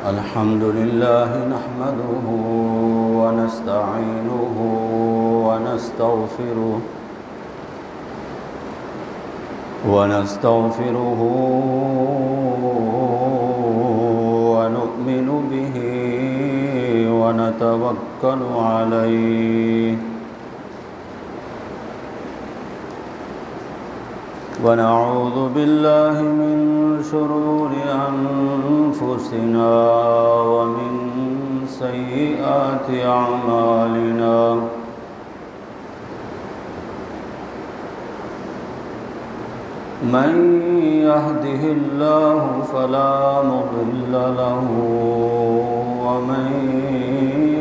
الحمد لله نحمده ونستعينه ونستغفره ونؤمن به ونتوكل عليه ونعوذ بالله من شرور أنفسنا ومن سيئات أعمالنا من يهده الله فلا مضل له ومن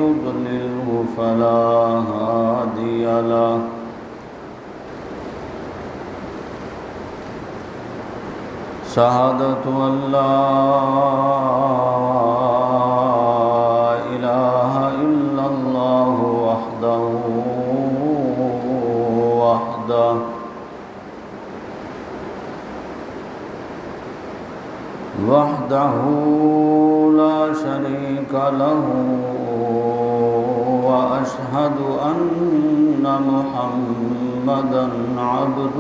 يضلله فلا هادي له شهادة أن لا إله إلا الله وحده لا شريك له وأشهد أن محمدًا عبده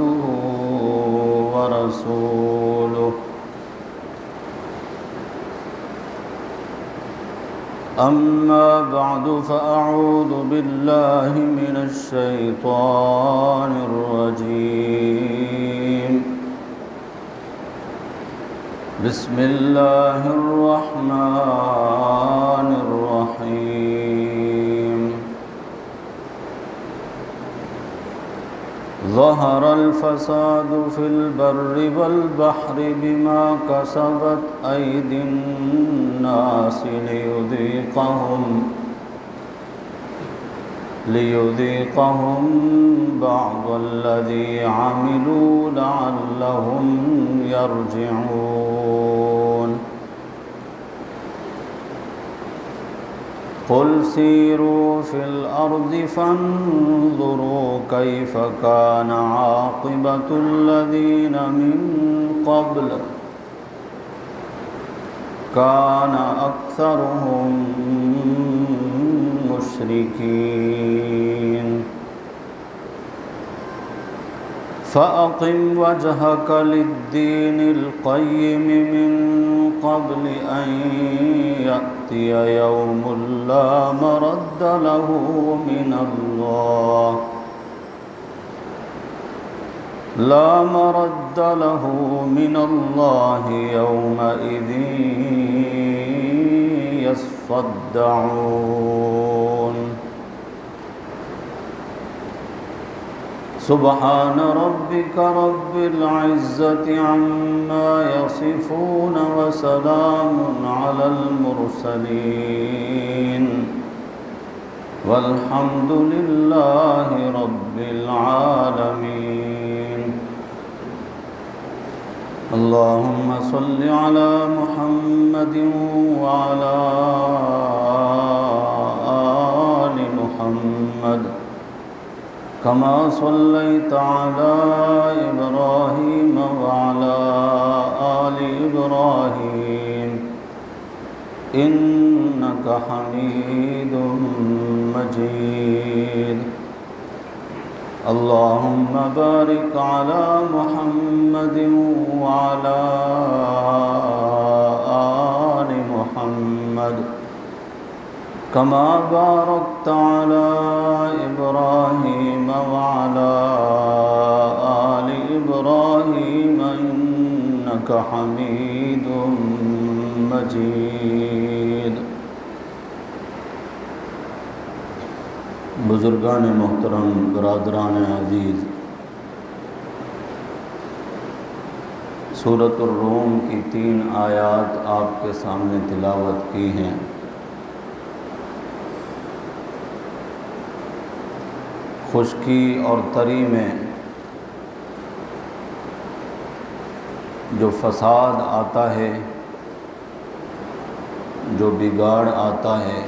ورسوله أما بعد فأعوذ بالله من الشيطان الرجيم بسم الله الرحمن الرحيم ظهر الفساد في البر والبحر بما كسبت أيدي الناس ليذيقهم بعض الذي عملوا لعلهم يرجعون قل سيروا في الأرض فانظروا كيف كان عاقبة الذين من قبل كان أكثرهم مشركين فأقم وجهك للدين القيم من قبل أن يأتي يوم لا مرد له من الله يومئذ يصدعون سبحان ربك رب العزة عما يصفون وسلام على المرسلين والحمد لله رب العالمين اللهم صل على محمد وعلى آل محمد كما صليت على إبراهيم وعلى آل إبراهيم إنك حميد مجيد اللهم بارك على محمد وعلى آل محمد كما باركت على إبراهيم وعلى آل إبراهيم إنك حميد مجيد بزرگان محترم، برادران عزیز، سورۃ الروم کی 3 آیات آپ کے سامنے تلاوت کی ہیں۔ خشکی اور تری میں جو فساد آتا ہے، جو بگاڑ آتا ہے،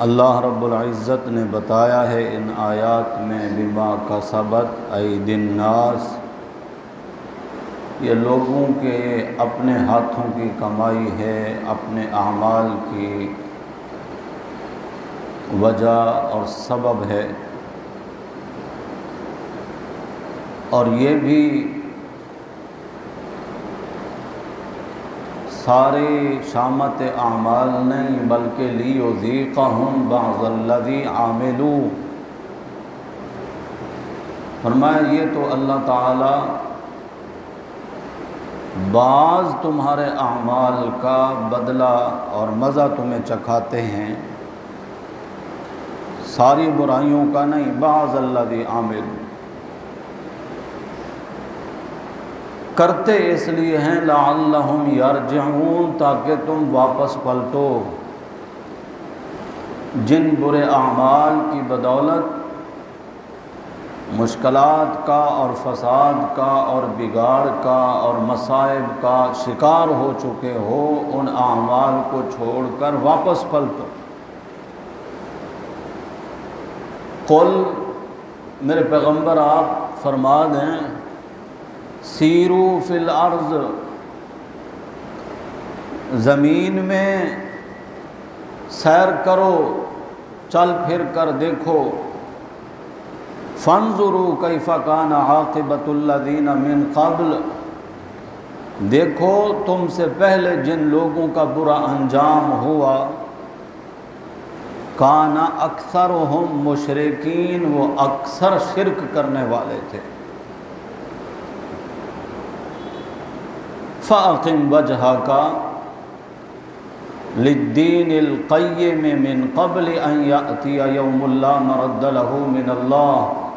اللہ رب العزت نے بتایا ہے ان آیات میں بما کسبت ایدی الناس، یہ لوگوں کے اپنے ہاتھوں کی کمائی ہے، اپنے اعمال کی وجہ اور سبب ہے، اور یہ بھی ساری شامت اعمال نہیں بلکہ لیذیقہم بعض الذی عاملوا۔ فرمایا یہ تو اللہ تعالی بعض تمہارے اعمال کا بدلہ اور مزہ تمہیں چکھاتے ہیں، ساری برائیوں کا نہیں، بعض الذی عاملوا، کرتے اس لیے ہیں لعلہم یرجعون، تاکہ تم واپس پلٹو۔ جن برے اعمال کی بدولت مشکلات کا اور فساد کا اور بگاڑ کا اور مصائب کا شکار ہو چکے ہو، ان اعمال کو چھوڑ کر واپس پلٹو۔ قل، میرے پیغمبر آپ فرما دیں، سیرو فی الارض، زمین میں سیر کرو، چل پھر کر دیکھو، فانظروا کیف کان عاقبۃ الذین من قبل، دیکھو تم سے پہلے جن لوگوں کا برا انجام ہوا، کان اکثرہم مشرکین، وہ اکثر شرک کرنے والے تھے۔ فَأَقِمْ وَجْهَكَ لِلدِّينِ الْقَيِّمِ مِنْ قَبْلِ أَنْ يَأْتِيَ يَوْمٌ لَا مَرَدَّ لَهُ مِنَ اللَّهِ،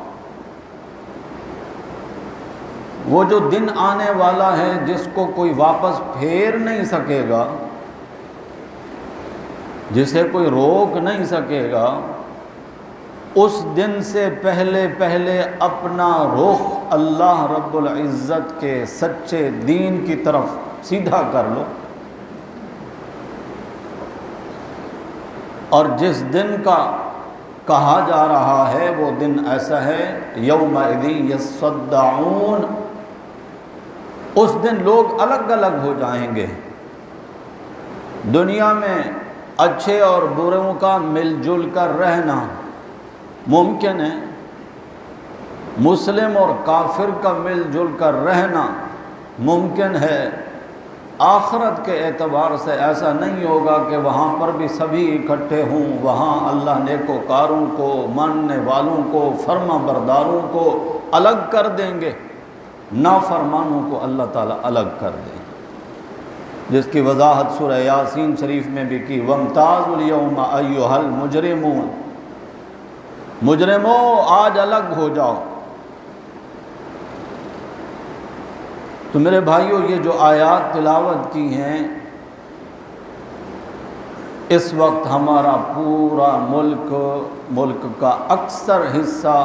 وہ جو دن آنے والا ہے جس کو کوئی واپس پھیر نہیں سکے گا، جسے کوئی روک نہیں سکے گا، اس دن سے پہلے پہلے اپنا رخ اللہ رب العزت کے سچے دین کی طرف سیدھا کر لو۔ اور جس دن کا کہا جا رہا ہے وہ دن ایسا ہے، یومئذ یصدعون، اس دن لوگ الگ الگ ہو جائیں گے۔ دنیا میں اچھے اور بروں کا مل جل کر رہنا ممکن ہے، مسلم اور کافر کا مل جل کر رہنا ممکن ہے، آخرت کے اعتبار سے ایسا نہیں ہوگا کہ وہاں پر بھی سبھی اکٹھے ہوں، وہاں اللہ نیکوکاروں کو، ماننے والوں کو، فرما برداروں کو الگ کر دیں گے، نافرمانوں کو اللہ تعالیٰ الگ کر دیں گے، جس کی وضاحت سورہ یاسین شریف میں بھی کی، وَامْتَازُوا الْيَوْمَ أَيُّهَا الْمُجْرِمُونَ، مجرموں آج الگ ہو جاؤ۔ تو میرے بھائیوں، یہ جو آیات تلاوت کی ہیں، اس وقت ہمارا پورا ملک کا اکثر حصہ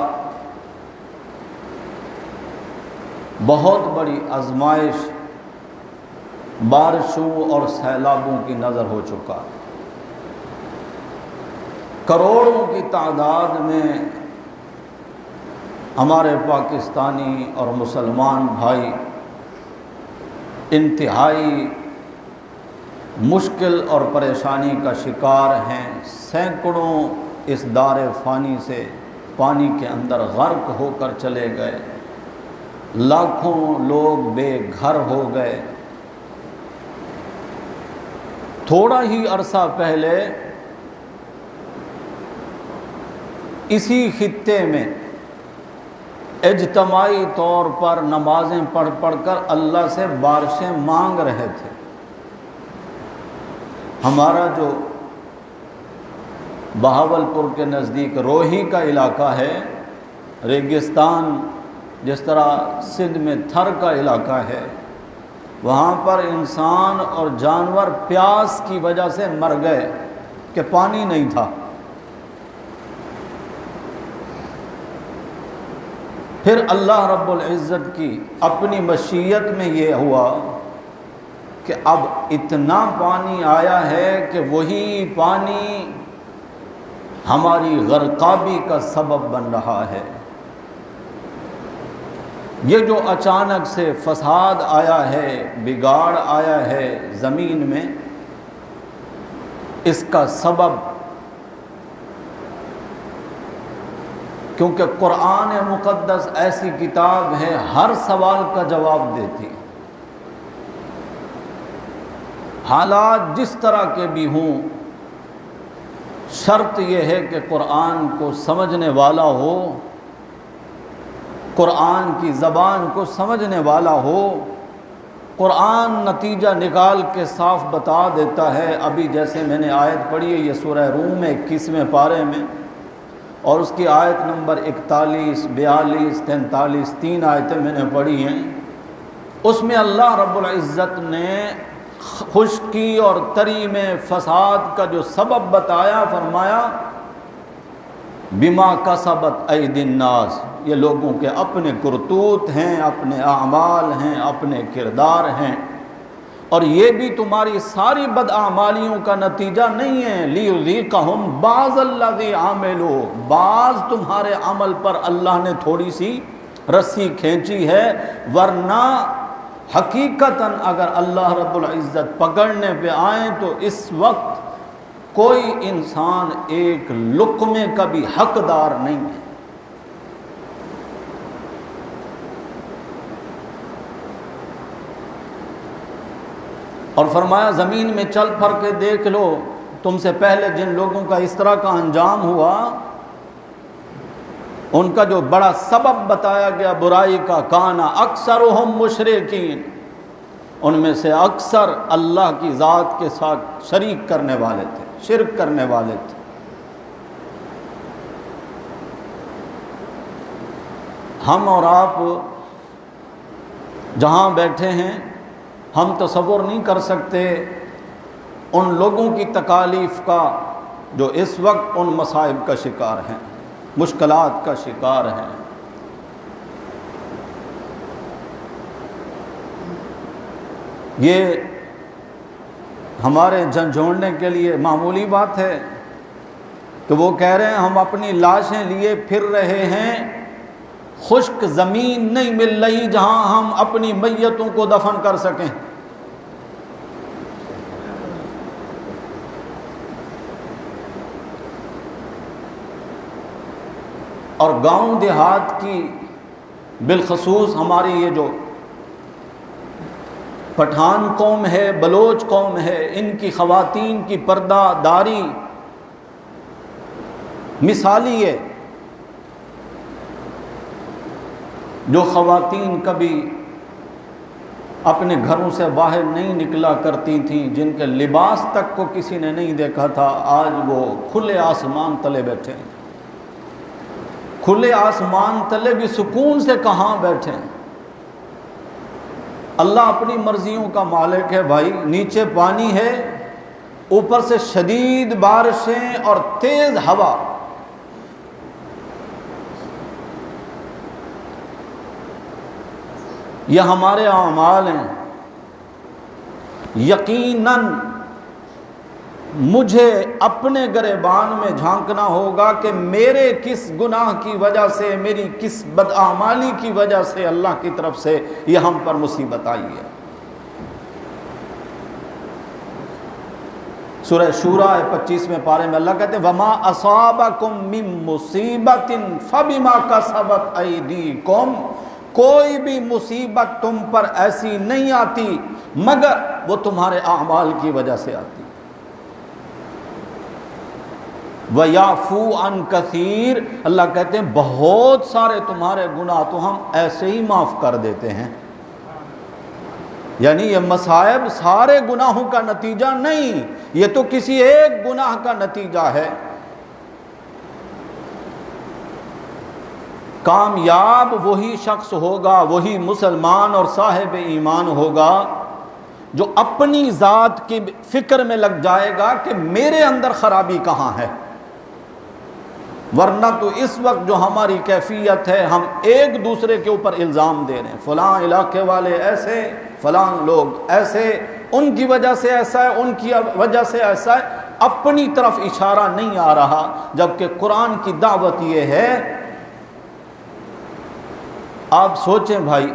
بہت بڑی آزمائش، بارشوں اور سیلابوں کی نظر ہو چکا، کروڑوں کی تعداد میں ہمارے پاکستانی اور مسلمان بھائی انتہائی مشکل اور پریشانی کا شکار ہیں، سینکڑوں اس دار فانی سے پانی کے اندر غرق ہو کر چلے گئے، لاکھوں لوگ بے گھر ہو گئے۔ تھوڑا ہی عرصہ پہلے اسی خطے میں اجتماعی طور پر نمازیں پڑھ پڑھ کر اللہ سے بارشیں مانگ رہے تھے۔ ہمارا جو بہاولپور کے نزدیک روہی کا علاقہ ہے، ریگستان جس طرح سندھ میں تھر کا علاقہ ہے، وہاں پر انسان اور جانور پیاس کی وجہ سے مر گئے کہ پانی نہیں تھا۔ پھر اللہ رب العزت کی اپنی مشیت میں یہ ہوا کہ اب اتنا پانی آیا ہے کہ وہی پانی ہماری غرقابی کا سبب بن رہا ہے۔ یہ جو اچانک سے فساد آیا ہے، بگاڑ آیا ہے زمین میں، اس کا سبب کیونکہ قرآن مقدس ایسی کتاب ہے ہر سوال کا جواب دیتی ہے، حالات جس طرح کے بھی ہوں، شرط یہ ہے کہ قرآن کو سمجھنے والا ہو، قرآن کی زبان کو سمجھنے والا ہو۔ قرآن نتیجہ نکال کے صاف بتا دیتا ہے۔ ابھی جیسے میں نے آیت پڑھی ہے، یہ سورہ روم میں 21ویں پارے میں، اور اس کی آیت نمبر 41، 42، 43، 3 آیتیں میں نے پڑھی ہیں۔ اس میں اللہ رب العزت نے خشکی اور تری میں فساد کا جو سبب بتایا، فرمایا بما کسبت ایدی الناس، یہ لوگوں کے اپنے کرتوت ہیں، اپنے اعمال ہیں، اپنے کردار ہیں، اور یہ بھی تمہاری ساری بداعمالیوں کا نتیجہ نہیں ہے۔ لیذیقہم بعض الذی عملوا، بعض تمہارے عمل پر اللہ نے تھوڑی سی رسی کھینچی ہے، ورنہ حقیقتاً اگر اللہ رب العزت پکڑنے پہ آئیں تو اس وقت کوئی انسان ایک لقمے کا بھی حقدار نہیں ہے۔ اور فرمایا زمین میں چل پھر کے دیکھ لو، تم سے پہلے جن لوگوں کا اس طرح کا انجام ہوا، ان کا جو بڑا سبب بتایا گیا برائی کا، کانا اکثرہم مشرکین، ان میں سے اکثر اللہ کی ذات کے ساتھ شریک کرنے والے تھے، شرک کرنے والے تھے۔ ہم اور آپ جہاں بیٹھے ہیں، ہم تصور نہیں کر سکتے ان لوگوں کی تکالیف کا جو اس وقت ان مصائب کا شکار ہیں، مشکلات کا شکار ہیں۔ یہ ہمارے جھنجھوڑنے کے لیے معمولی بات ہے کہ وہ کہہ رہے ہیں ہم اپنی لاشیں لیے پھر رہے ہیں، خشک زمین نہیں مل رہی جہاں ہم اپنی میتوں کو دفن کر سکیں۔ اور گاؤں دیہات کی بالخصوص ہماری یہ جو پٹھان قوم ہے، بلوچ قوم ہے، ان کی خواتین کی پردہ داری مثالی ہے۔ جو خواتین کبھی اپنے گھروں سے باہر نہیں نکلا کرتی تھیں، جن کے لباس تک کو کسی نے نہیں دیکھا تھا، آج وہ کھلے آسمان تلے بیٹھے ہیں۔ کھلے آسمان تلے بھی سکون سے کہاں بیٹھے ہیں؟ اللہ اپنی مرضیوں کا مالک ہے بھائی۔ نیچے پانی ہے، اوپر سے شدید بارشیں اور تیز ہوا، یہ ہمارے اعمال ہیں۔ یقیناً مجھے اپنے گریبان میں جھانکنا ہوگا کہ میرے کس گناہ کی وجہ سے، میری کس بدعمالی کی وجہ سے اللہ کی طرف سے یہ ہم پر مصیبت آئی ہے۔ سورہ شورى 25ویں پارے میں اللہ کہتے ہیں وَمَا أَصَابَكُم مِّن مُّصِيبَةٍ فَبِمَا كَسَبَتْ أَيْدِيكُمْ، کوئی بھی مصیبت تم پر ایسی نہیں آتی مگر وہ تمہارے اعمال کی وجہ سے آتی۔ وَيَعْفُو عَن كَثِيرٍ، اللہ کہتے ہیں بہت سارے تمہارے گناہ تو ہم ایسے ہی معاف کر دیتے ہیں۔ یعنی یہ مصائب سارے گناہوں کا نتیجہ نہیں، یہ تو کسی ایک گناہ کا نتیجہ ہے۔ کامیاب وہی شخص ہوگا، وہی مسلمان اور صاحب ایمان ہوگا جو اپنی ذات کی فکر میں لگ جائے گا کہ میرے اندر خرابی کہاں ہے۔ ورنہ تو اس وقت جو ہماری کیفیت ہے، ہم ایک دوسرے کے اوپر الزام دے رہے ہیں، فلاں علاقے والے ایسے، فلاں لوگ ایسے، ان کی وجہ سے ایسا ہے، ان کی وجہ سے ایسا ہے، اپنی طرف اشارہ نہیں آ رہا۔ جبکہ قرآن کی دعوت یہ ہے آپ سوچیں بھائی،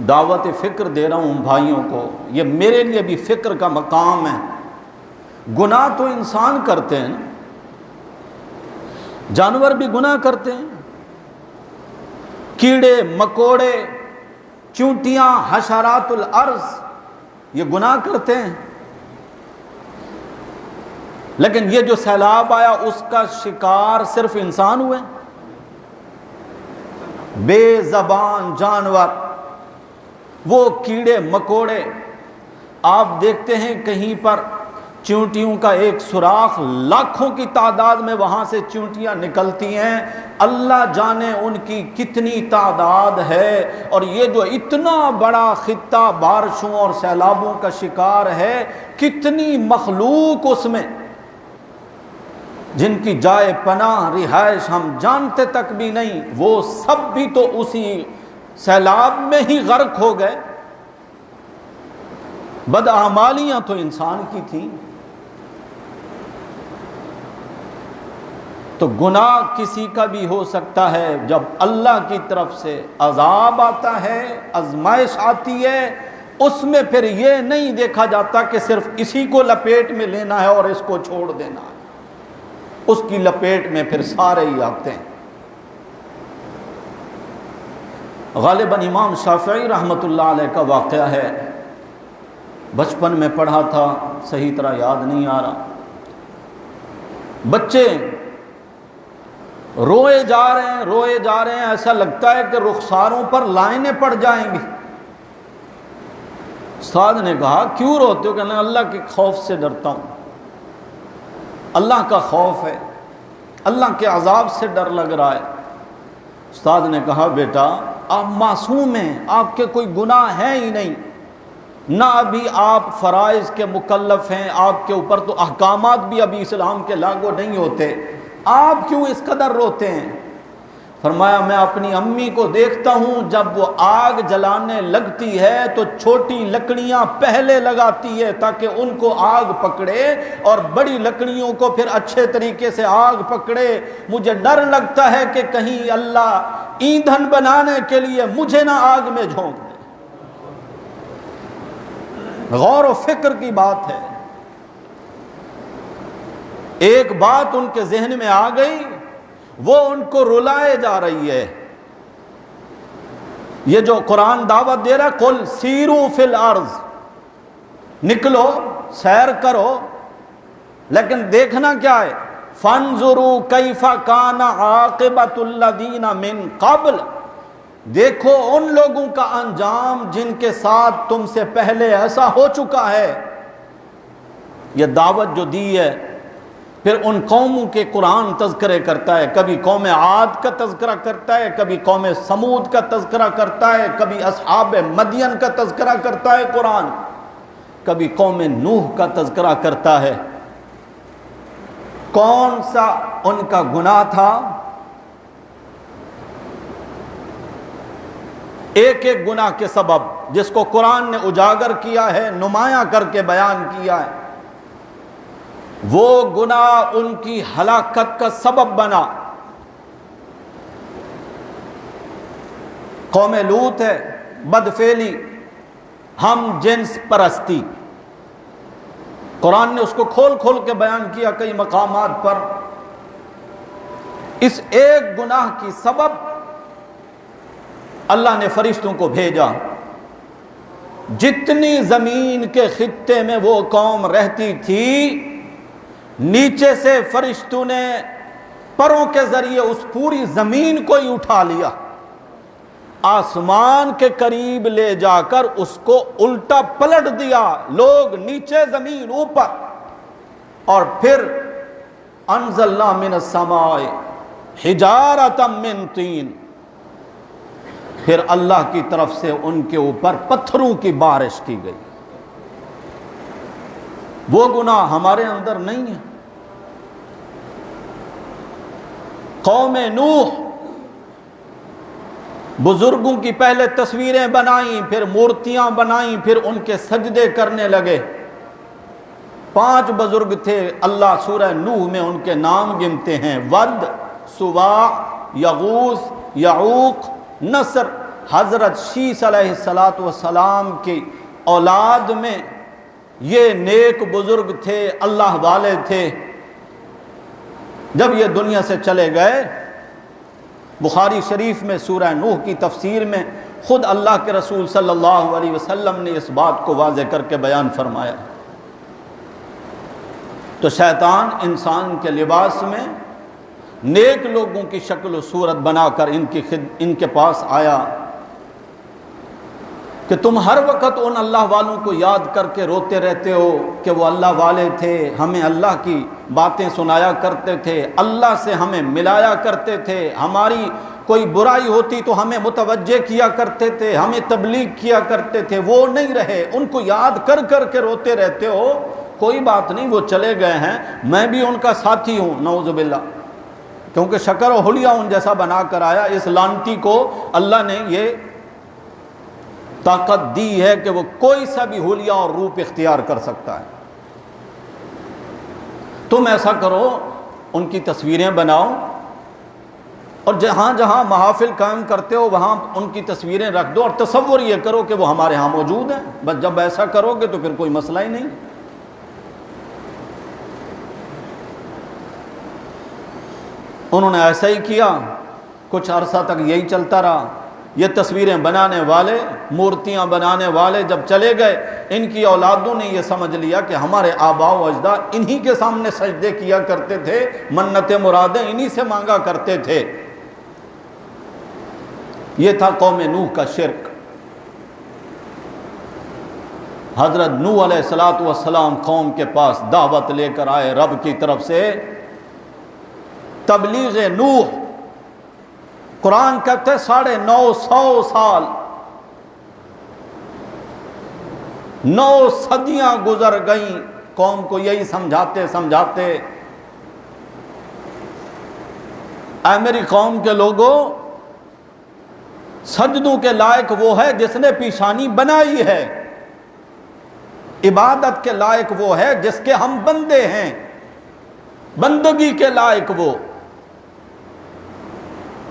دعوت فکر دے رہا ہوں بھائیوں کو، یہ میرے لیے بھی فکر کا مقام ہے۔ گناہ تو انسان کرتے ہیں نا، جانور بھی گناہ کرتے ہیں، کیڑے مکوڑے، چونٹیاں، حشرات الارض، یہ گناہ کرتے ہیں۔ لیکن یہ جو سیلاب آیا اس کا شکار صرف انسان ہوئے؟ بے زبان جانور، وہ کیڑے مکوڑے، آپ دیکھتے ہیں کہیں پر چونٹیوں کا ایک سوراخ، لاکھوں کی تعداد میں وہاں سے چونٹیاں نکلتی ہیں، اللہ جانے ان کی کتنی تعداد ہے۔ اور یہ جو اتنا بڑا خطہ بارشوں اور سیلابوں کا شکار ہے، کتنی مخلوق اس میں جن کی جائے پناہ رہائش ہم جانتے تک بھی نہیں، وہ سب بھی تو اسی سیلاب میں ہی غرق ہو گئے۔ بداعمالیاں تو انسان کی تھیں۔ تو گناہ کسی کا بھی ہو سکتا ہے، جب اللہ کی طرف سے عذاب آتا ہے، آزمائش آتی ہے، اس میں پھر یہ نہیں دیکھا جاتا کہ صرف اسی کو لپیٹ میں لینا ہے اور اس کو چھوڑ دینا ہے، اس کی لپیٹ میں پھر سارے ہی آتے ہیں۔ غالباً امام شافعی رحمۃ اللہ علیہ کا واقعہ ہے، بچپن میں پڑھا تھا، صحیح طرح یاد نہیں آ رہا۔ بچے روئے جا رہے ہیں، ایسا لگتا ہے کہ رخساروں پر لائنیں پڑ جائیں گی۔ استاد نے کہا کیوں روتے ہو؟ کہنا اللہ کے خوف سے ڈرتا ہوں، اللہ کا خوف ہے، اللہ کے عذاب سے ڈر لگ رہا ہے۔ استاد نے کہا بیٹا آپ معصوم ہیں، آپ کے کوئی گناہ ہے ہی نہیں، نہ ابھی آپ فرائض کے مکلف ہیں، آپ کے اوپر تو احکامات بھی ابھی اسلام کے لاگو نہیں ہوتے، آپ کیوں اس قدر روتے ہیں؟ فرمایا میں اپنی امی کو دیکھتا ہوں، جب وہ آگ جلانے لگتی ہے تو چھوٹی لکڑیاں پہلے لگاتی ہے تاکہ ان کو آگ پکڑے، اور بڑی لکڑیوں کو پھر اچھے طریقے سے آگ پکڑے۔ مجھے ڈر لگتا ہے کہ کہیں اللہ ایندھن بنانے کے لیے مجھے نہ آگ میں جھونک دے۔ غور و فکر کی بات ہے۔ ایک بات ان کے ذہن میں آ گئی، وہ ان کو رلائے جا رہی ہے۔ یہ جو قرآن دعوت دے رہا ہے، قل سیروا فی الارض، نکلو سیر کرو، لیکن دیکھنا کیا ہے؟ فانظروا کیف کان عاقبۃ الذین من قبل، دیکھو ان لوگوں کا انجام جن کے ساتھ تم سے پہلے ایسا ہو چکا ہے۔ یہ دعوت جو دی ہے، پھر ان قوموں کے قرآن تذکرے کرتا ہے، کبھی قوم عاد کا تذکرہ کرتا ہے، کبھی قوم سمود کا تذکرہ کرتا ہے، کبھی اصحاب مدین کا تذکرہ کرتا ہے قرآن، کبھی قوم نوح کا تذکرہ کرتا ہے۔ کون سا ان کا گناہ تھا؟ ایک ایک گناہ کے سبب جس کو قرآن نے اجاگر کیا ہے، نمایاں کر کے بیان کیا ہے، وہ گناہ ان کی ہلاکت کا سبب بنا۔ قوم لوط ہے، بدفعلی، ہم جنس پرستی، قرآن نے اس کو کھول کھول کے بیان کیا کئی مقامات پر۔ اس ایک گناہ کی سبب اللہ نے فرشتوں کو بھیجا، جتنی زمین کے خطے میں وہ قوم رہتی تھی، نیچے سے فرشتوں نے پروں کے ذریعے اس پوری زمین کو ہی اٹھا لیا، آسمان کے قریب لے جا کر اس کو الٹا پلٹ دیا، لوگ نیچے زمین اوپر، اور پھر انزلنا من السماء حجارۃ من طین، پھر اللہ کی طرف سے ان کے اوپر پتھروں کی بارش کی گئی۔ وہ گناہ ہمارے اندر نہیں ہے۔ قوم نوح بزرگوں کی پہلے تصویریں بنائیں، پھر مورتیاں بنائیں، پھر ان کے سجدے کرنے لگے۔ 5 بزرگ تھے، اللہ سورہ نوح میں ان کے نام گنتے ہیں: ود، سواع، یغوث، یعوق، نصر حضرت شیس علیہ السلام کی اولاد میں یہ نیک بزرگ تھے، اللہ والے تھے۔ جب یہ دنیا سے چلے گئے، بخاری شریف میں سورہ نوح کی تفسیر میں خود اللہ کے رسول صلی اللہ علیہ وسلم نے اس بات کو واضح کر کے بیان فرمایا۔ تو شیطان انسان کے لباس میں نیک لوگوں کی شکل و صورت بنا کر ان کے پاس آیا کہ تم ہر وقت ان اللہ والوں کو یاد کر کے روتے رہتے ہو کہ وہ اللہ والے تھے، ہمیں اللہ کی باتیں سنایا کرتے تھے، اللہ سے ہمیں ملایا کرتے تھے، ہماری کوئی برائی ہوتی تو ہمیں متوجہ کیا کرتے تھے، ہمیں تبلیغ کیا کرتے تھے، وہ نہیں رہے، ان کو یاد کر کر کے روتے رہتے ہو۔ کوئی بات نہیں، وہ چلے گئے ہیں، میں بھی ان کا ساتھی ہوں، نعوذ باللہ، کیونکہ شکر و حلیہ ان جیسا بنا کر آیا۔ اس لعنتی کو اللہ نے یہ طاقت دی ہے کہ وہ کوئی سا بھی حلیہ اور روپ اختیار کر سکتا ہے۔ تم ایسا کرو، ان کی تصویریں بناؤ، اور جہاں جہاں محافل قائم کرتے ہو وہاں ان کی تصویریں رکھ دو، اور تصور یہ کرو کہ وہ ہمارے ہاں موجود ہیں۔ بس جب ایسا کرو گے تو پھر کوئی مسئلہ ہی نہیں۔ انہوں نے ایسا ہی کیا، کچھ عرصہ تک یہی چلتا رہا۔ یہ تصویریں بنانے والے، مورتیاں بنانے والے جب چلے گئے، ان کی اولادوں نے یہ سمجھ لیا کہ ہمارے آباء و اجداد انہی کے سامنے سجدے کیا کرتے تھے، منتیں مرادیں انہی سے مانگا کرتے تھے۔ یہ تھا قوم نوح کا شرک۔ حضرت نوح علیہ السلام قوم کے پاس دعوت لے کر آئے رب کی طرف سے، تبلیغ نوح۔ قرآن کہتے 950 سال، 9 صدیاں گزر گئیں قوم کو یہی سمجھاتے سمجھاتے، اے میری قوم کے لوگوں، سجدوں کے لائق وہ ہے جس نے پیشانی بنائی ہے، عبادت کے لائق وہ ہے جس کے ہم بندے ہیں، بندگی کے لائق وہ۔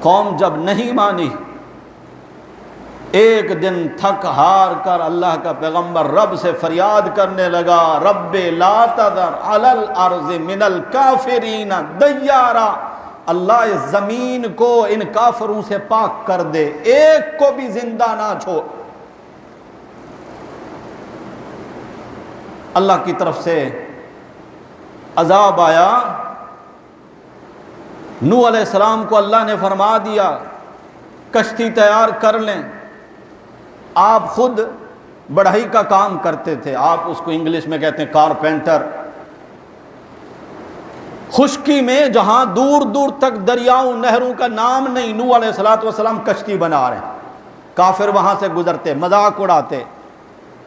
قوم جب نہیں مانی، ایک دن تھک ہار کر اللہ کا پیغمبر رب سے فریاد کرنے لگا، رب لا تذر علی الارض من الکافرین دیارا، اللہ اس زمین کو ان کافروں سے پاک کر دے، ایک کو بھی زندہ نہ چھوڑ۔ اللہ کی طرف سے عذاب آیا۔ نوح علیہ السلام کو اللہ نے فرما دیا کشتی تیار کر لیں۔ آپ خود بڑھئی کا کام کرتے تھے، آپ اس کو انگلش میں کہتے ہیں کارپینٹر۔ خشکی میں جہاں دور دور تک دریاؤں نہروں کا نام نہیں، نوح علیہ السلام کشتی بنا رہے ہیں۔ کافر وہاں سے گزرتے، مذاق اڑاتے۔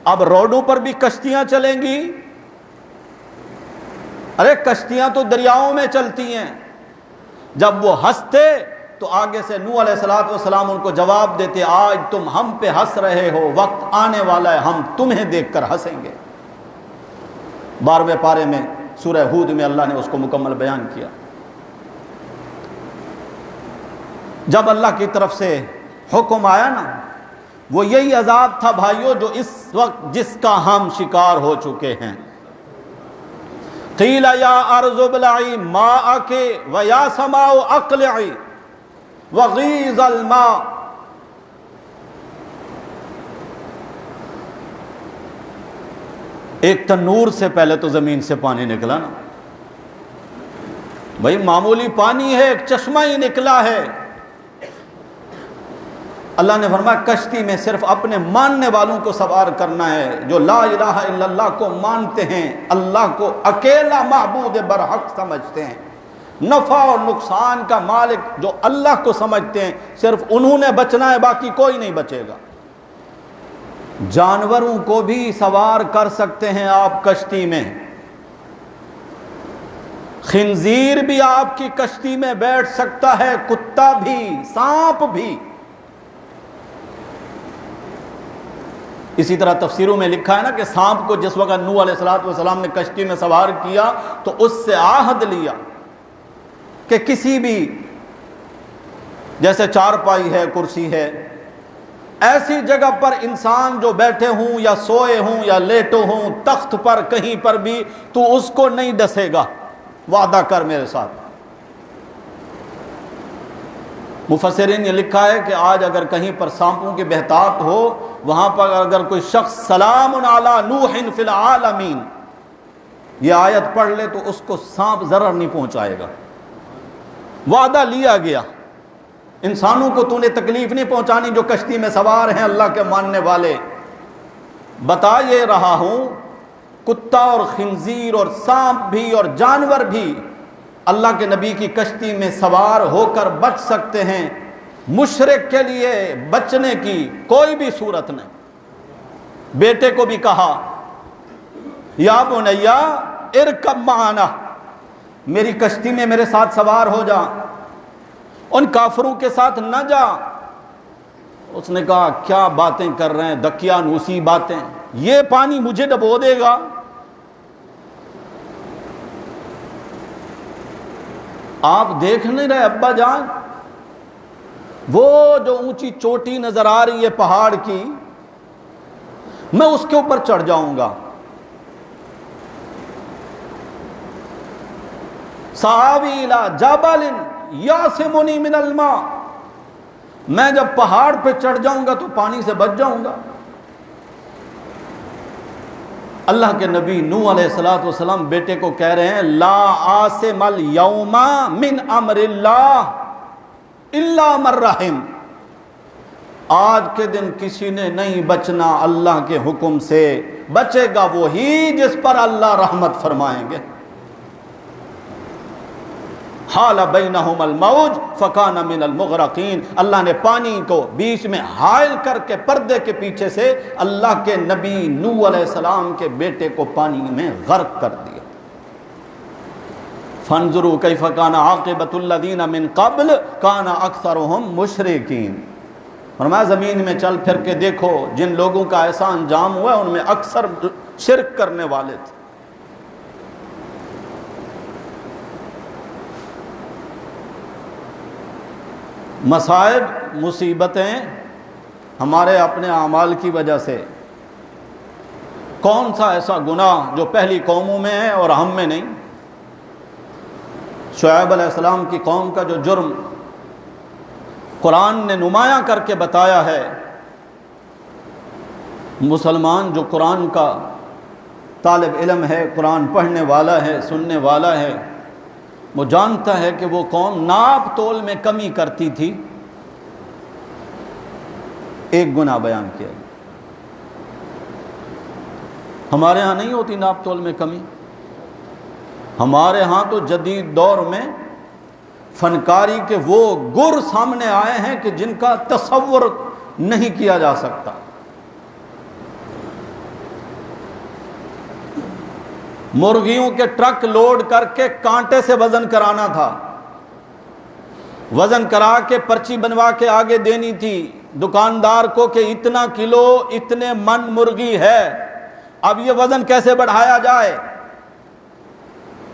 اب روڈوں پر بھی کشتیاں چلیں گی؟ ارے کشتیاں تو دریاؤں میں چلتی ہیں۔ جب وہ ہنستے تو آگے سے نوح علیہ السلام ان کو جواب دیتے، آج تم ہم پہ ہنس رہے ہو، وقت آنے والا ہے ہم تمہیں دیکھ کر ہنسیں گے۔ 12ویں پارے میں سورہ ہود میں اللہ نے اس کو مکمل بیان کیا۔ جب اللہ کی طرف سے حکم آیا نا، وہ یہی عذاب تھا بھائیو جو اس وقت جس کا ہم شکار ہو چکے ہیں۔ قیل یا ارض ابلعی ماءک ویا سماء اقلعی وغیض الماء، ایک تنور سے پہلے تو زمین سے پانی نکلا نا بھائی، معمولی پانی ہے، ایک چشمہ ہی نکلا ہے۔ اللہ نے فرمایا کشتی میں صرف اپنے ماننے والوں کو سوار کرنا ہے، جو لا الہ الا اللہ کو مانتے ہیں، اللہ کو اکیلا معبود برحق سمجھتے ہیں، نفع اور نقصان کا مالک جو اللہ کو سمجھتے ہیں، صرف انہوں نے بچنا ہے، باقی کوئی نہیں بچے گا۔ جانوروں کو بھی سوار کر سکتے ہیں آپ کشتی میں، خنزیر بھی آپ کی کشتی میں بیٹھ سکتا ہے، کتا بھی، سانپ بھی۔ اسی طرح تفسیروں میں لکھا ہے نا کہ سانپ کو جس وقت نوح علیہ السلام نے کشتی میں سوار کیا تو اس سے عہد لیا کہ کسی بھی جیسے چارپائی ہے، کرسی ہے، ایسی جگہ پر انسان جو بیٹھے ہوں یا سوئے ہوں یا لیٹو ہوں، تخت پر کہیں پر بھی، تو اس کو نہیں ڈسے گا، وعدہ کر میرے ساتھ۔ مفسرین نے لکھا ہے کہ آج اگر کہیں پر سانپوں کی بہتات ہو، وہاں پر اگر کوئی شخص سلام علی نوح فی العالمین یہ آیت پڑھ لے تو اس کو سانپ ضرر نہیں پہنچائے گا۔ وعدہ لیا گیا، انسانوں کو تو نے تکلیف نہیں پہنچانی جو کشتی میں سوار ہیں اللہ کے ماننے والے۔ بتا یہ رہا ہوں، کتا اور خنزیر اور سانپ بھی اور جانور بھی اللہ کے نبی کی کشتی میں سوار ہو کر بچ سکتے ہیں، مشرک کے لیے بچنے کی کوئی بھی صورت نہیں۔ بیٹے کو بھی کہا یا بنیا ارکب معنا، میری کشتی میں میرے ساتھ سوار ہو جا، ان کافروں کے ساتھ نہ جا۔ اس نے کہا کیا باتیں کر رہے ہیں، دقیانوسی باتیں، یہ پانی مجھے ڈبو دے گا؟ آپ دیکھ نہیں رہے ابا جان، وہ جو اونچی چوٹی نظر آ رہی ہے پہاڑ کی، میں اس کے اوپر چڑھ جاؤں گا۔ سآوی الی جبل یعصمنی من الماء، میں جب پہاڑ پہ چڑھ جاؤں گا تو پانی سے بچ جاؤں گا۔ اللہ کے نبی نوح علیہ السلام بیٹے کو کہہ رہے ہیں لا عاصم اليوم من امر اللہ الا من رحم، آج کے دن کسی نے نہیں بچنا اللہ کے حکم سے، بچے گا وہی جس پر اللہ رحمت فرمائیں گے۔ حال بینہم الموج فکان من المغرقین، اللہ نے پانی کو بیچ میں حائل کر کے پردے کے پیچھے سے اللہ کے نبی نوح علیہ السلام کے بیٹے کو پانی میں غرق کر دیا۔ فانظروا کیف کان عاقبۃ الذین من قبل کان اکثرهم مشرکین، فرمایا زمین میں چل پھر کے دیکھو، جن لوگوں کا ایسا انجام ہوا ان میں اکثر شرک کرنے والے تھے۔ مصائب، مصیبتیں ہمارے اپنے اعمال کی وجہ سے۔ کون سا ایسا گناہ جو پہلی قوموں میں ہے اور ہم میں نہیں؟ شعیب علیہ السلام کی قوم کا جو جرم قرآن نے نمایاں کر کے بتایا ہے، مسلمان جو قرآن کا طالب علم ہے، قرآن پڑھنے والا ہے، سننے والا ہے، وہ جانتا ہے کہ وہ قوم ناپ تول میں کمی کرتی تھی۔ ایک گناہ بیان کیا گیا، ہمارے ہاں نہیں ہوتی ناپ تول میں کمی، ہمارے ہاں تو جدید دور میں فنکاری کے وہ گر سامنے آئے ہیں کہ جن کا تصور نہیں کیا جا سکتا۔ مرغیوں کے ٹرک لوڈ کر کے کانٹے سے وزن کرانا تھا، وزن کرا کے پرچی بنوا کے آگے دینی تھی دکاندار کو کہ اتنا کلو اتنے من مرغی ہے، اب یہ وزن کیسے بڑھایا جائے؟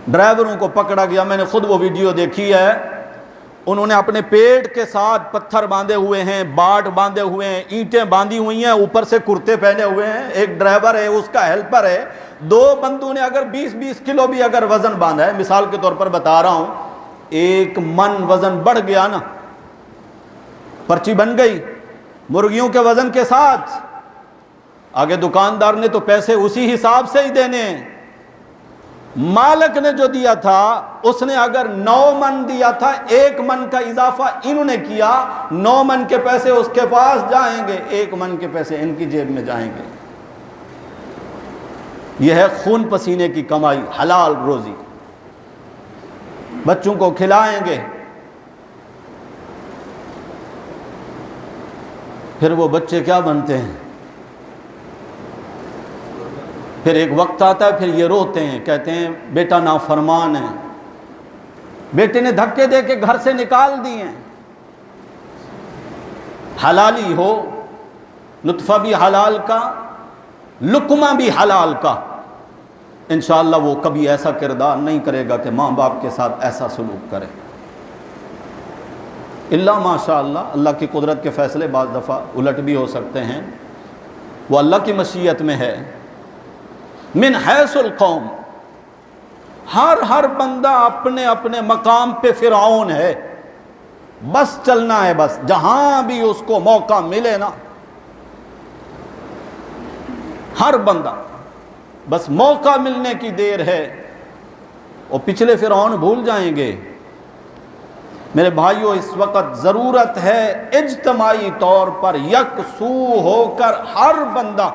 ڈرائیوروں کو پکڑا گیا، میں نے خود وہ ویڈیو دیکھی ہے، انہوں نے اپنے پیٹ کے ساتھ پتھر باندھے ہوئے ہیں، باٹ باندھے ہوئے ہیں، اینٹیں باندھی ہوئی ہیں، اوپر سے کرتے پہنے ہوئے ہیں، ایک ڈرائیور ہے، اس کا ہیلپر ہے، دو بندوں نے اگر 20-20 کلو بھی اگر وزن باندھا ہے، مثال کے طور پر بتا رہا ہوں، 1 من وزن بڑھ گیا نا، پرچی بن گئی مرغیوں کے وزن کے ساتھ، آگے دکاندار نے تو پیسے اسی حساب سے ہی دینے ہیں۔ مالک نے جو دیا تھا اس نے اگر 9 من دیا تھا، 1 من کا اضافہ انہوں نے کیا، 9 من کے پیسے اس کے پاس جائیں گے، 1 من کے پیسے ان کی جیب میں جائیں گے۔ یہ ہے خون پسینے کی کمائی، حلال روزی، بچوں کو کھلائیں گے، پھر وہ بچے کیا بنتے ہیں؟ پھر ایک وقت آتا ہے، پھر یہ روتے ہیں، کہتے ہیں بیٹا نافرمان ہے، بیٹے نے دھکے دے کے گھر سے نکال دیے ہیں۔ حلالی ہو، نطفہ بھی حلال کا، لقمہ بھی حلال کا، انشاءاللہ وہ کبھی ایسا کردار نہیں کرے گا کہ ماں باپ کے ساتھ ایسا سلوک کرے۔ اللہ ماشاء اللہ، اللہ کی قدرت کے فیصلے بعض دفعہ الٹ بھی ہو سکتے ہیں، وہ اللہ کی مشیت میں ہے۔ من حیث القوم، ہر بندہ اپنے اپنے مقام پہ فرعون ہے، بس چلنا ہے، بس جہاں بھی اس کو موقع ملے نا، ہر بندہ بس موقع ملنے کی دیر ہے، اور پچھلے فرعون بھول جائیں گے۔ میرے بھائیوں، اس وقت ضرورت ہے اجتماعی طور پر یکسو ہو کر ہر بندہ،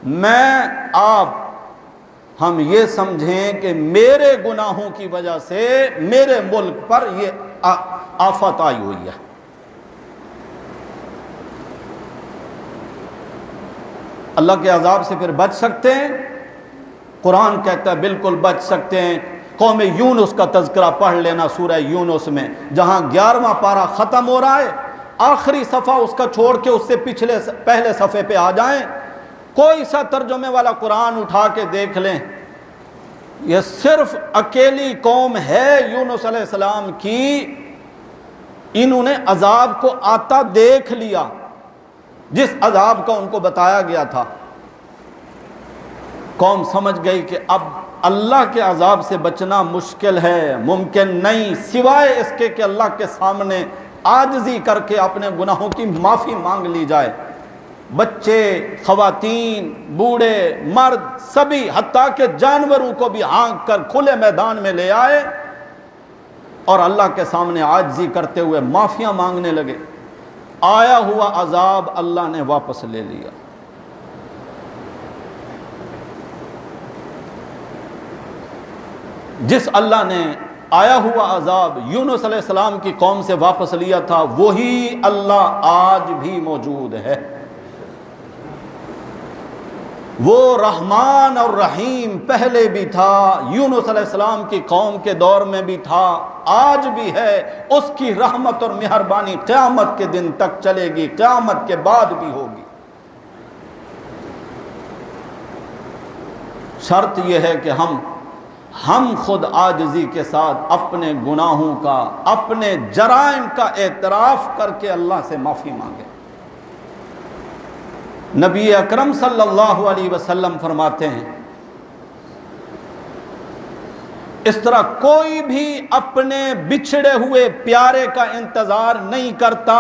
میں آپ، ہم یہ سمجھیں کہ میرے گناہوں کی وجہ سے میرے ملک پر یہ آفت آئی ہوئی ہے۔ اللہ کے عذاب سے پھر بچ سکتے ہیں؟ قرآن کہتا ہے بالکل بچ سکتے ہیں۔ قوم یونس کا تذکرہ پڑھ لینا سورہ یونس میں، جہاں 11واں پارہ ختم ہو رہا ہے، آخری صفحہ اس کا چھوڑ کے اس سے پہلے صفحے پہ آ جائیں، کوئی سا ترجمے والا قرآن اٹھا کے دیکھ لیں، یہ صرف اکیلی قوم ہے یونس علیہ السلام کی، انہوں نے عذاب کو آتا دیکھ لیا، جس عذاب کا ان کو بتایا گیا تھا۔ قوم سمجھ گئی کہ اب اللہ کے عذاب سے بچنا مشکل ہے، ممکن نہیں، سوائے اس کے کہ اللہ کے سامنے عاجزی کر کے اپنے گناہوں کی معافی مانگ لی جائے۔ بچے، خواتین، بوڑھے، مرد، سبھی، حتیٰ کہ جانوروں کو بھی ہانک کر کھلے میدان میں لے آئے اور اللہ کے سامنے عاجزی کرتے ہوئے معافیاں مانگنے لگے۔ آیا ہوا عذاب اللہ نے واپس لے لیا۔ جس اللہ نے آیا ہوا عذاب یونس علیہ السلام کی قوم سے واپس لیا تھا، وہی اللہ آج بھی موجود ہے۔ وہ رحمان اور رحیم پہلے بھی تھا، یونس علیہ السلام کی قوم کے دور میں بھی تھا، آج بھی ہے۔ اس کی رحمت اور مہربانی قیامت کے دن تک چلے گی، قیامت کے بعد بھی ہوگی۔ شرط یہ ہے کہ ہم خود عاجزی کے ساتھ اپنے گناہوں کا، اپنے جرائم کا اعتراف کر کے اللہ سے معافی مانگیں۔ نبی اکرم صلی اللہ علیہ وسلم فرماتے ہیں، اس طرح کوئی بھی اپنے بچھڑے ہوئے پیارے کا انتظار نہیں کرتا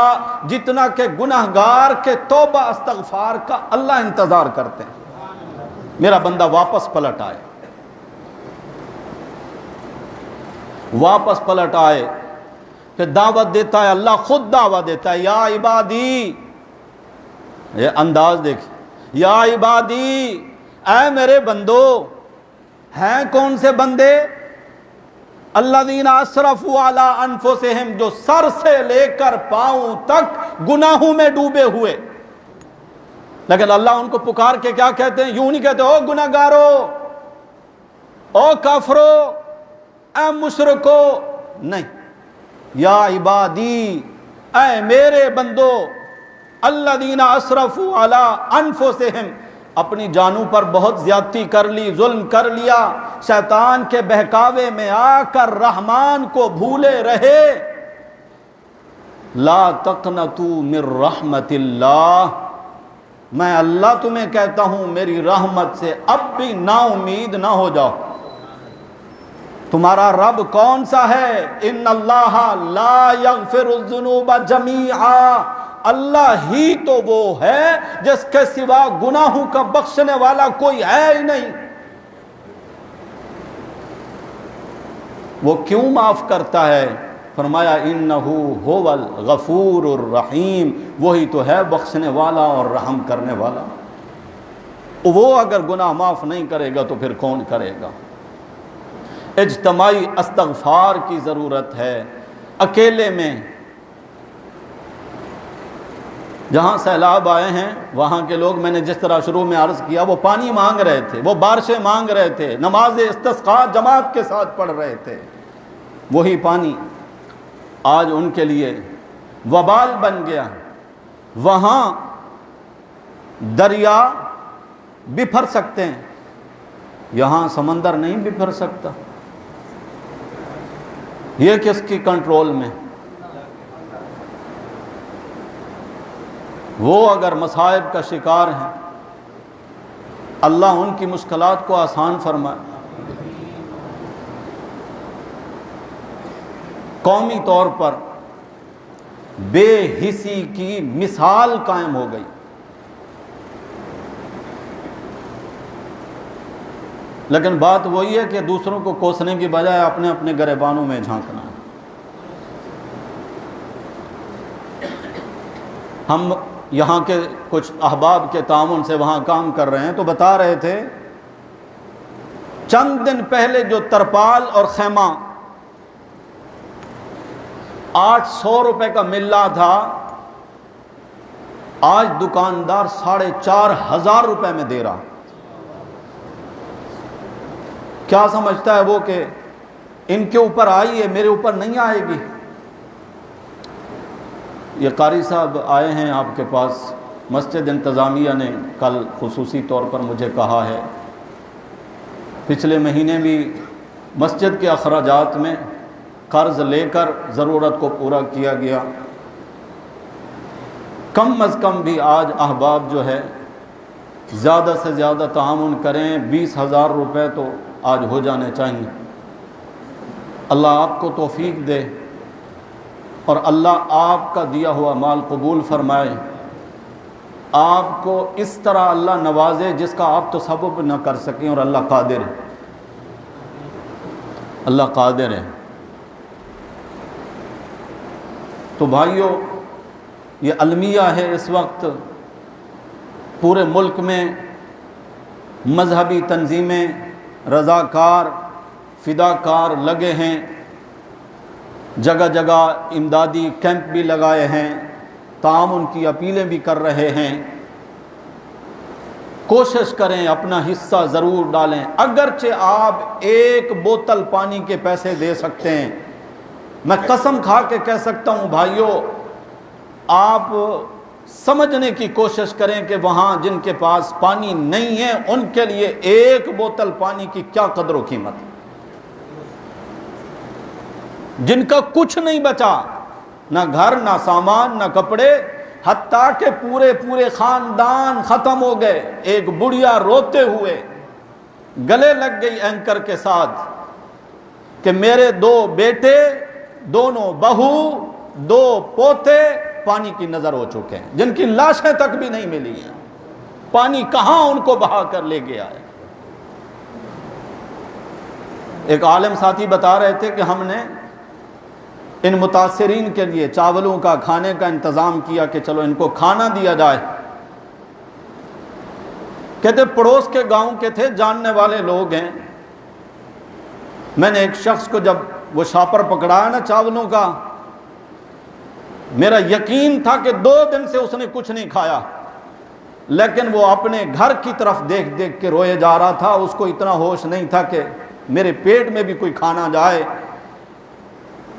جتنا کہ گناہگار کے توبہ استغفار کا اللہ انتظار کرتے ہیں۔ میرا بندہ واپس پلٹ آئے، واپس پلٹ آئے، پھر دعوت دیتا ہے، اللہ خود دعوت دیتا ہے، یا عبادی، یہ انداز دیکھیں، یا عبادی، اے میرے بندو۔ ہیں کون سے بندے؟ الذین اسرفوا علی انفسہم، جو سر سے لے کر پاؤں تک گناہوں میں ڈوبے ہوئے۔ لیکن اللہ ان کو پکار کے کیا کہتے ہیں؟ یوں نہیں کہتے او گناہگارو، او کافرو، اے مشرکو، نہیں، یا عبادی، اے میرے بندو، الذین اسرفوا علی انفسہم، اپنی جانوں پر بہت زیادتی کر لی، ظلم کر لیا، شیطان کے بہکاوے میں آ کر رحمان کو بھولے رہے۔ لا تقنطوا من رحمت اللہ، میں اللہ تمہیں کہتا ہوں میری رحمت سے اب بھی نا امید نہ ہو جاؤ۔ تمہارا رب کون سا ہے؟ ان اللہ لا یغفر الذنوب جمیعا، اللہ ہی تو وہ ہے جس کے سوا گناہوں کا بخشنے والا کوئی ہے ہی نہیں۔ وہ کیوں معاف کرتا ہے؟ فرمایا انہو هو الغفور الرحیم، وہی تو ہے بخشنے والا اور رحم کرنے والا۔ وہ اگر گناہ معاف نہیں کرے گا تو پھر کون کرے گا؟ اجتماعی استغفار کی ضرورت ہے۔ اکیلے میں جہاں سیلاب آئے ہیں وہاں کے لوگ، میں نے جس طرح شروع میں عرض کیا، وہ پانی مانگ رہے تھے، وہ بارشیں مانگ رہے تھے، نماز استسقاء جماعت کے ساتھ پڑھ رہے تھے، وہی پانی آج ان کے لیے وبال بن گیا۔ وہاں دریا بپھر سکتے ہیں، یہاں سمندر نہیں بپھر سکتا۔ یہ کس کی کنٹرول میں؟ وہ اگر مصائب کا شکار ہیں اللہ ان کی مشکلات کو آسان فرمائے۔ قومی طور پر بے حسی کی مثال قائم ہو گئی، لیکن بات وہی ہے کہ دوسروں کو کوسنے کی بجائے اپنے اپنے گریبانوں میں جھانکنا ہے۔ ہم یہاں کے کچھ احباب کے تعاون سے وہاں کام کر رہے ہیں تو بتا رہے تھے چند دن پہلے جو ترپال اور خیمہ 800 روپے کا مل رہا تھا، آج دکاندار 4,500 روپے میں دے رہا۔ کیا سمجھتا ہے وہ کہ ان کے اوپر آئی ہے، میرے اوپر نہیں آئے گی؟ یہ قاری صاحب آئے ہیں آپ کے پاس، مسجد انتظامیہ نے کل خصوصی طور پر مجھے کہا ہے پچھلے مہینے بھی مسجد کے اخراجات میں قرض لے کر ضرورت کو پورا کیا گیا، کم از کم بھی آج احباب جو ہے زیادہ سے زیادہ تعاون کریں، 20,000 روپے تو آج ہو جانے چاہیے۔ اللہ آپ کو توفیق دے اور اللہ آپ کا دیا ہوا مال قبول فرمائے، آپ کو اس طرح اللہ نوازے جس کا آپ تصور نہ کر سکیں، اور اللہ قادر ہے، اللہ قادر ہے۔ تو بھائیو، یہ المیہ ہے، اس وقت پورے ملک میں مذہبی تنظیمیں، رضاکار، فداکار لگے ہیں، جگہ جگہ امدادی کیمپ بھی لگائے ہیں، تعاون کی اپیلیں بھی کر رہے ہیں۔ کوشش کریں، اپنا حصہ ضرور ڈالیں، اگرچہ آپ 1 بوتل پانی کے پیسے دے سکتے ہیں۔ میں قسم کھا کے کہہ سکتا ہوں بھائیو، آپ سمجھنے کی کوشش کریں کہ وہاں جن کے پاس پانی نہیں ہے ان کے لیے 1 بوتل پانی کی کیا قدر و قیمت ہے، جن کا کچھ نہیں بچا، نہ گھر، نہ سامان، نہ کپڑے، حتیٰ کہ پورے خاندان ختم ہو گئے۔ ایک بڑھیا روتے ہوئے گلے لگ گئی اینکر کے ساتھ کہ میرے 2 بیٹے، دونوں بہو، 2 پوتے پانی کی نظر ہو چکے ہیں، جن کی لاشیں تک بھی نہیں ملی ہیں۔ پانی کہاں ان کو بہا کر لے گیا ہے۔ ایک عالم ساتھی بتا رہے تھے کہ ہم نے ان متاثرین کے لیے چاولوں کا، کھانے کا انتظام کیا کہ چلو ان کو کھانا دیا جائے۔ کہتے پڑوس کے گاؤں کے تھے، جاننے والے لوگ ہیں۔ میں نے ایک شخص کو جب وہ شاپر پکڑایا نا چاولوں کا، میرا یقین تھا کہ 2 دن سے اس نے کچھ نہیں کھایا، لیکن وہ اپنے گھر کی طرف دیکھ دیکھ کے روئے جا رہا تھا۔ اس کو اتنا ہوش نہیں تھا کہ میرے پیٹ میں بھی کوئی کھانا جائے۔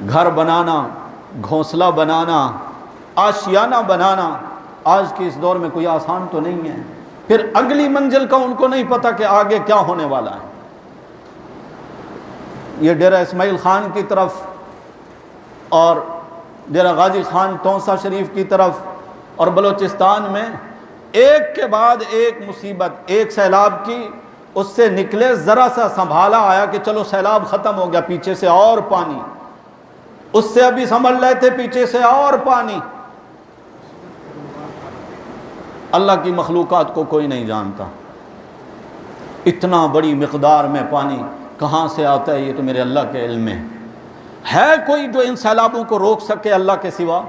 گھر بنانا، گھونسلہ بنانا، آشیانہ بنانا آج کے اس دور میں کوئی آسان تو نہیں ہے۔ پھر اگلی منزل کا ان کو نہیں پتا کہ آگے کیا ہونے والا ہے۔ یہ ڈیرہ اسماعیل خان کی طرف اور ڈیرہ غازی خان تونسا شریف کی طرف اور بلوچستان میں ایک کے بعد ایک مصیبت، ایک سیلاب کی، اس سے نکلے، ذرا سا سنبھالا آیا کہ چلو سیلاب ختم ہو گیا، پیچھے سے اور پانی، اس سے ابھی سنبھل رہے تھے، پیچھے سے اور پانی۔ اللہ کی مخلوقات کو کوئی نہیں جانتا، اتنا بڑی مقدار میں پانی کہاں سے آتا ہے، یہ تو میرے اللہ کے علم میں ہے۔ کوئی جو ان سیلابوں کو روک سکے اللہ کے سوا؟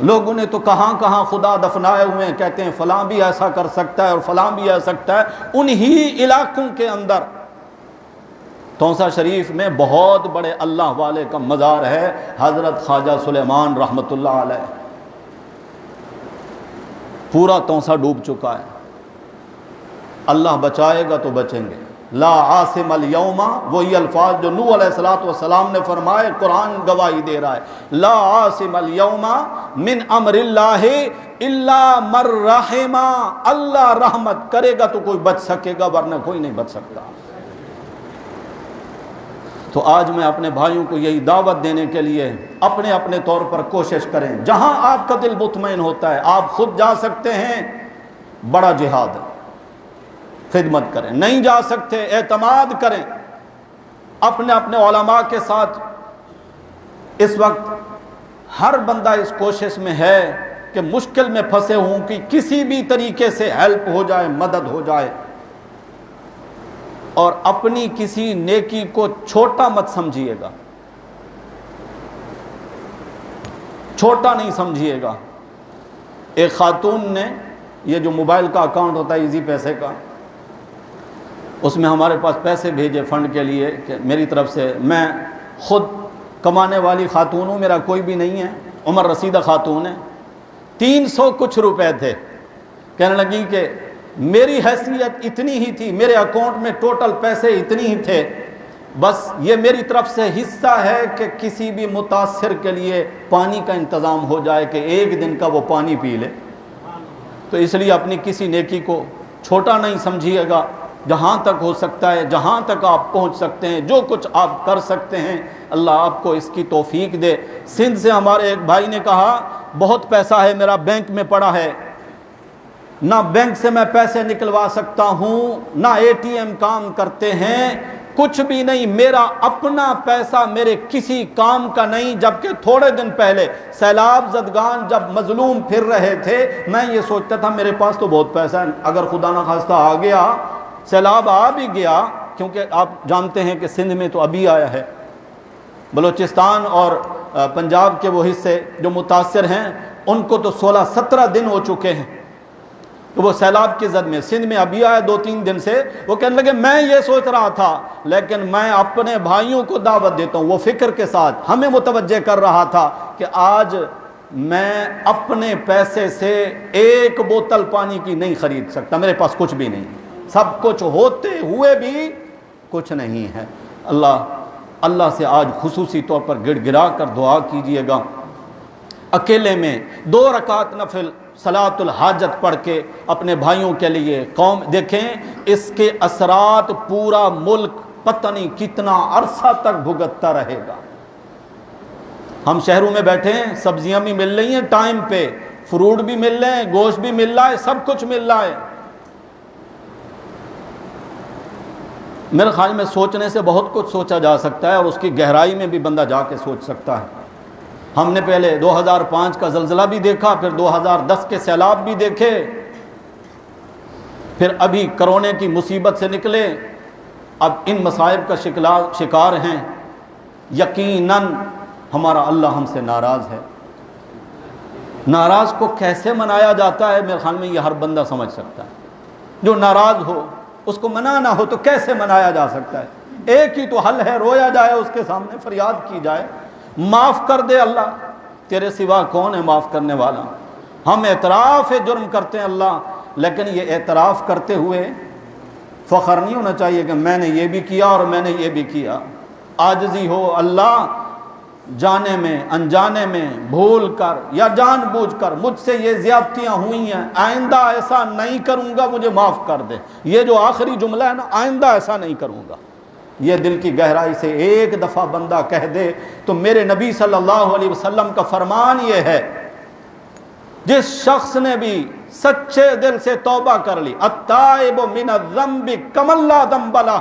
لوگوں نے تو کہاں کہاں خدا دفنائے ہوئے ہیں، کہتے ہیں فلاں بھی ایسا کر سکتا ہے اور فلاں بھی ایسا سکتا ہے۔ انہی علاقوں کے اندر تونسا شریف میں بہت بڑے اللہ والے کا مزار ہے، حضرت خواجہ سلیمان رحمۃ اللہ علیہ۔ پورا تونسا ڈوب چکا ہے، اللہ بچائے گا تو بچیں گے۔ لا عاصم اليوم، وہی الفاظ جو نوح علیہ السلام نے فرمائے، قرآن گواہی دے رہا ہے، لا عاصم اليوم من امر اللہ الا من رحم، اللہ رحمت کرے گا تو کوئی بچ سکے گا، ورنہ کوئی نہیں بچ سکتا۔ تو آج میں اپنے بھائیوں کو یہی دعوت دینے کے لیے اپنے اپنے طور پر کوشش کریں، جہاں آپ کا دل مطمئن ہوتا ہے آپ خود جا سکتے ہیں، بڑا جہاد ہے، خدمت کریں، نہیں جا سکتے اعتماد کریں، اپنے اپنے علماء کے ساتھ۔ اس وقت ہر بندہ اس کوشش میں ہے کہ مشکل میں پھنسے ہوں کہ کسی بھی طریقے سے ہیلپ ہو جائے، مدد ہو جائے، اور اپنی کسی نیکی کو چھوٹا مت سمجھیے گا، چھوٹا نہیں سمجھیے گا۔ ایک خاتون نے یہ جو موبائل کا اکاؤنٹ ہوتا ہے ایزی پیسے کا، اس میں ہمارے پاس پیسے بھیجے فنڈ کے لیے کہ میری طرف سے، میں خود کمانے والی خاتون ہوں، میرا کوئی بھی نہیں ہے، عمر رسیدہ خاتون ہے، 300 کچھ روپے تھے، کہنے لگی کہ میری حیثیت اتنی ہی تھی، میرے اکاؤنٹ میں ٹوٹل پیسے اتنی ہی تھے، بس یہ میری طرف سے حصہ ہے کہ کسی بھی متاثر کے لیے پانی کا انتظام ہو جائے کہ ایک دن کا وہ پانی پی لے۔ تو اس لیے اپنی کسی نیکی کو چھوٹا نہیں سمجھیے گا، جہاں تک ہو سکتا ہے، جہاں تک آپ پہنچ سکتے ہیں، جو کچھ آپ کر سکتے ہیں، اللہ آپ کو اس کی توفیق دے۔ سندھ سے ہمارے ایک بھائی نے کہا بہت پیسہ ہے میرا بینک میں پڑا ہے، نہ بینک سے میں پیسے نکلوا سکتا ہوں، نہ اے ٹی ایم کام کرتے ہیں، کچھ بھی نہیں، میرا اپنا پیسہ میرے کسی کام کا نہیں۔ جبکہ تھوڑے دن پہلے سیلاب زدگان جب مظلوم پھر رہے تھے، میں یہ سوچتا تھا میرے پاس تو بہت پیسہ ہے، اگر خدا نہ خواستہ آ گیا، سیلاب آ بھی گیا، کیونکہ آپ جانتے ہیں کہ سندھ میں تو ابھی آیا ہے، بلوچستان اور پنجاب کے وہ حصے جو متاثر ہیں ان کو تو 16-17 دن ہو چکے ہیں، تو وہ سیلاب کی زد میں، سندھ میں ابھی آیا 2-3 دن سے۔ وہ کہنے لگے میں یہ سوچ رہا تھا، لیکن میں اپنے بھائیوں کو دعوت دیتا ہوں، وہ فکر کے ساتھ ہمیں متوجہ کر رہا تھا کہ آج میں اپنے پیسے سے ایک بوتل پانی کی نہیں خرید سکتا، میرے پاس کچھ بھی نہیں، سب کچھ ہوتے ہوئے بھی کچھ نہیں ہے۔ اللہ سے آج خصوصی طور پر گڑ گڑا کر دعا کیجئے گا، اکیلے میں 2 رکعت نفل صلاۃ الحاجت پڑھ کے اپنے بھائیوں کے لیے، قوم دیکھیں اس کے اثرات پورا ملک پتہ نہیں کتنا عرصہ تک بھگتتا رہے گا۔ ہم شہروں میں بیٹھے ہیں، سبزیاں بھی مل رہی ہیں ٹائم پہ، فروٹ بھی مل رہے ہیں، گوشت بھی مل رہا ہے، سب کچھ مل رہا ہے۔ میرے خیال میں سوچنے سے بہت کچھ سوچا جا سکتا ہے، اور اس کی گہرائی میں بھی بندہ جا کے سوچ سکتا ہے۔ ہم نے پہلے 2005 کا زلزلہ بھی دیکھا، پھر 2010 کے سیلاب بھی دیکھے، پھر ابھی کرونے کی مصیبت سے نکلے، اب ان مصائب کا شکار ہیں۔ یقیناً ہمارا اللہ ہم سے ناراض ہے۔ ناراض کو کیسے منایا جاتا ہے، میرے خیال میں یہ ہر بندہ سمجھ سکتا ہے۔ جو ناراض ہو اس کو منانا ہو تو کیسے منایا جا سکتا ہے؟ ایک ہی تو حل ہے، رویا جائے اس کے سامنے، فریاد کی جائے، معاف کر دے اللہ، تیرے سوا کون ہے معاف کرنے والا۔ ہم اعتراف جرم کرتے ہیں اللہ، لیکن یہ اعتراف کرتے ہوئے فخر نہیں ہونا چاہیے کہ میں نے یہ بھی کیا اور میں نے یہ بھی کیا۔ عاجزی ہو، اللہ جانے میں انجانے میں بھول کر یا جان بوجھ کر مجھ سے یہ زیادتیاں ہوئی ہیں، آئندہ ایسا نہیں کروں گا، مجھے معاف کر دے۔ یہ جو آخری جملہ ہے نا، آئندہ ایسا نہیں کروں گا، یہ دل کی گہرائی سے ایک دفعہ بندہ کہہ دے تو میرے نبی صلی اللہ علیہ وسلم کا فرمان یہ ہے، جس شخص نے بھی سچے دل سے توبہ کر لی، التائب من الذنب کمن لا ذنب لہ،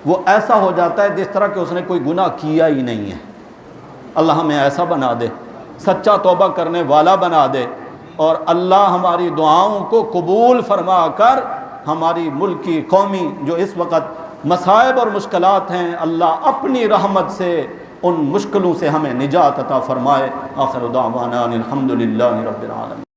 وہ ایسا ہو جاتا ہے جس طرح کہ اس نے کوئی گناہ کیا ہی نہیں ہے۔ اللہ ہمیں ایسا بنا دے، سچا توبہ کرنے والا بنا دے، اور اللہ ہماری دعاؤں کو قبول فرما کر ہماری ملکی قومی جو اس وقت مصائب اور مشکلات ہیں، اللہ اپنی رحمت سے ان مشکلوں سے ہمیں نجات عطا فرمائے۔ آخر دعوانا الحمدللہ رب العالمین۔